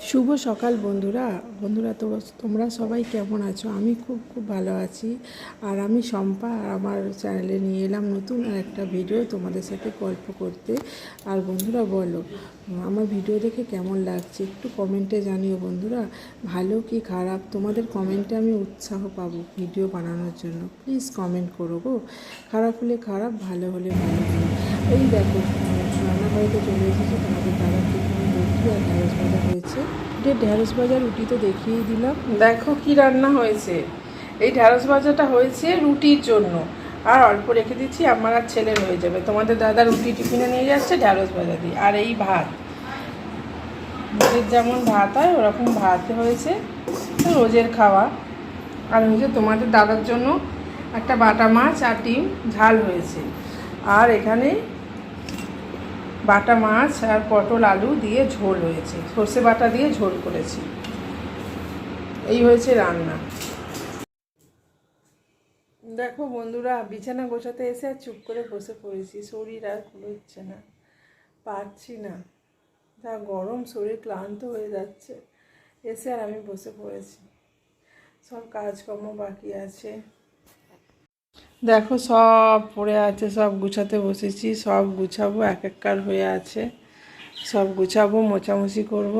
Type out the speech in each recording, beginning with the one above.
শুভ সকাল বন্ধুরা। তো তোমরা সবাই কেমন আছো? আমি খুব ভালো আছি। আর আমি শম্পা, আর আমার চ্যানেলে নিয়ে এলাম নতুন একটা ভিডিও তোমাদের সাথে গল্প করতে। আর বন্ধুরা বলো, আমার ভিডিও দেখে কেমন লাগছে একটু কমেন্টে জানিও বন্ধুরা। ভালো কি খারাপ, তোমাদের কমেন্টে আমি উৎসাহ পাবো ভিডিও বানানোর জন্য। প্লিজ কমেন্ট করো গো। খারাপ হলে খারাপ, ভালো হলে ভালো। এই দেখো, রান্নাঘরেতে চলে এসেছে তোমাদের দাদা টিফিন রুটি আর ঢ্যাঁড়স ভাজা হয়েছে। ঢ্যাঁড়স ভাজা রুটি তো দেখিয়েই দিলাম। দেখো কি রান্না হয়েছে। এই ঢ্যাঁড়স ভাজাটা হয়েছে রুটির জন্য, আর অল্প রেখে দিচ্ছি, আমার আর ছেলের হয়ে যাবে। তোমাদের দাদা রুটি টিফিনে নিয়ে যাচ্ছে ঢ্যাঁড়স ভাজা দিয়ে। আর এই ভাত, রোজের যেমন ভাত হয় ওরকম ভাত হয়েছে, রোজের খাওয়া। আর হয়েছে তোমাদের দাদার জন্য একটা বাটা মাছ আর ডিম ঝাল হয়েছে। আর এখানে বাটা মাছ আর পটল আলু দিয়ে ঝোল হয়েছে, সর্ষে বাটা দিয়ে ঝোল করেছি। এই হয়েছে রান্না। দেখো বন্ধুরা, বিছানা গোছাতে এসে আর চুপ করে বসে পড়েছি। শরীর আর কুলোচ্ছে না, পারছি না, যা গরম, শরীর ক্লান্ত হয়ে যাচ্ছে। এসে আর আমি বসে পড়েছি, সব কাজকর্ম বাকি আছে। দেখো সব পড়ে আছে, সব গুছাতে বসেছি, সব গুছাবো, এক এককার হয়ে আছে, সব গুছাবো, মোছামুছি করবো।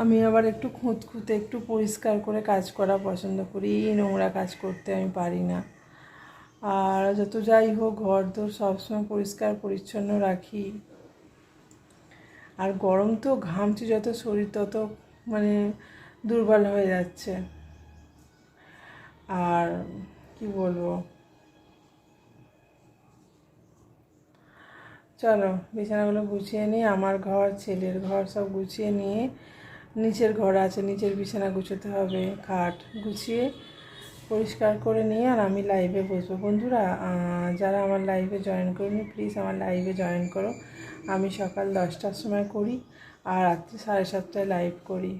আমি আবার একটু খুঁতখুঁতে, একটু পরিষ্কার করে কাজ করা পছন্দ করি। নোংরা কাজ করতে আমি পারি না। আর যত যাই হোক, ঘর দোর সবসময় পরিষ্কার পরিচ্ছন্ন রাখি। আর গরম তো, ঘামছি যত, শরীর তত মানে দুর্বল হয়ে যাচ্ছে। আর কি বলবো, চলো বিছানাগুলো গুছিয়ে নিয়ে, আমার ঘর, ছেলের ঘর সব গুছিয়ে নিয়ে, নিচের ঘর আছে, নিচের বিছানা গুছোতে হবে, খাট গুছিয়ে পরিষ্কার করে নিয়ে আর আমি লাইভে বসবো। বন্ধুরা, যারা আমার লাইভে জয়েন করেনি প্লিজ আমার লাইভে জয়েন করো। আমি সকাল 10টার সময় করি আর রাত্রি 7:30টায় লাইভ করি।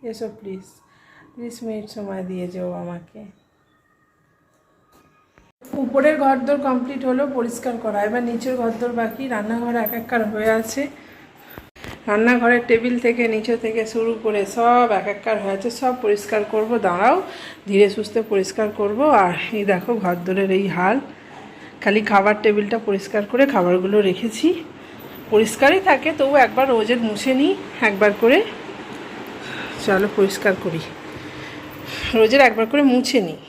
এসো প্লিজ 30 মিনিট সময় দিয়ে যেও আমাকে। উপরের ঘরদোর কমপ্লিট হলো পরিষ্কার করা, এবার নিচের ঘরদোর বাকি। রান্নাঘর এক এককার হয়ে আছে, রান্নাঘরের টেবিল থেকে নিচে থেকে শুরু করে সব এক এককার হয়ে আছে, সব পরিষ্কার করব। দাঁড়াও, ধীরে সুস্থে পরিষ্কার করব। আর এই দেখো ঘরদোরের এই হাল, খালি খাবার টেবিলটা পরিষ্কার করে খাবারগুলো রেখেছি। পরিষ্কারই থাকে, তবু একবার রোজের মুছে নিই একবার করে। চলো পরিষ্কার করি, রোজের একবার করে মুছে নিই।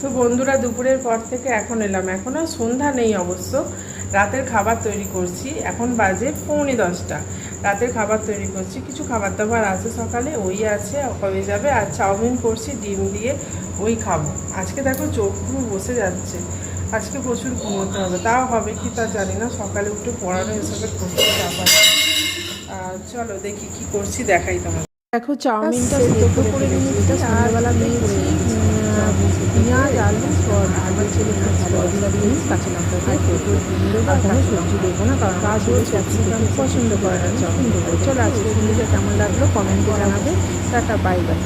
তো বন্ধুরা, দুপুরের পর থেকে এখন এলাম, এখনও সন্ধ্যা নেই অবশ্য। রাতের খাবার তৈরি করছি, এখন বাজে 9:45। রাতের খাবার তৈরি করছি, কিছু খাবার দাবার আছে সকালে, ওই আছে, হয়ে যাবে। আর চাউমিন করছি ডিম দিয়ে, ওই খাবো। আজকে দেখো চোখ পুরো বসে যাচ্ছে, আজকে প্রচুর ঘুমোতে হবে। তাও হবে কি তা জানি না, সকালে উঠে পড়ানো এসবের করতে চাপার। চলো দেখি কি করছি, দেখাই তোমার। দেখো চাউমিনটা সেদ্ধ করে নিয়েছি, সন্ধ্যাবেলা নিয়েছি পেঁয়াজ, আলু, আমার ছেলে কাঁচা লঙ্কা আর কোনো সবজি দেবো না, কারণ গাছগুলো ক্যাপসিকাম পছন্দ করে না চাউমিন। চলো আজকে ভিডিওটা কেমন লাগলো কমেন্টে জানাবে। Tata, bye bye.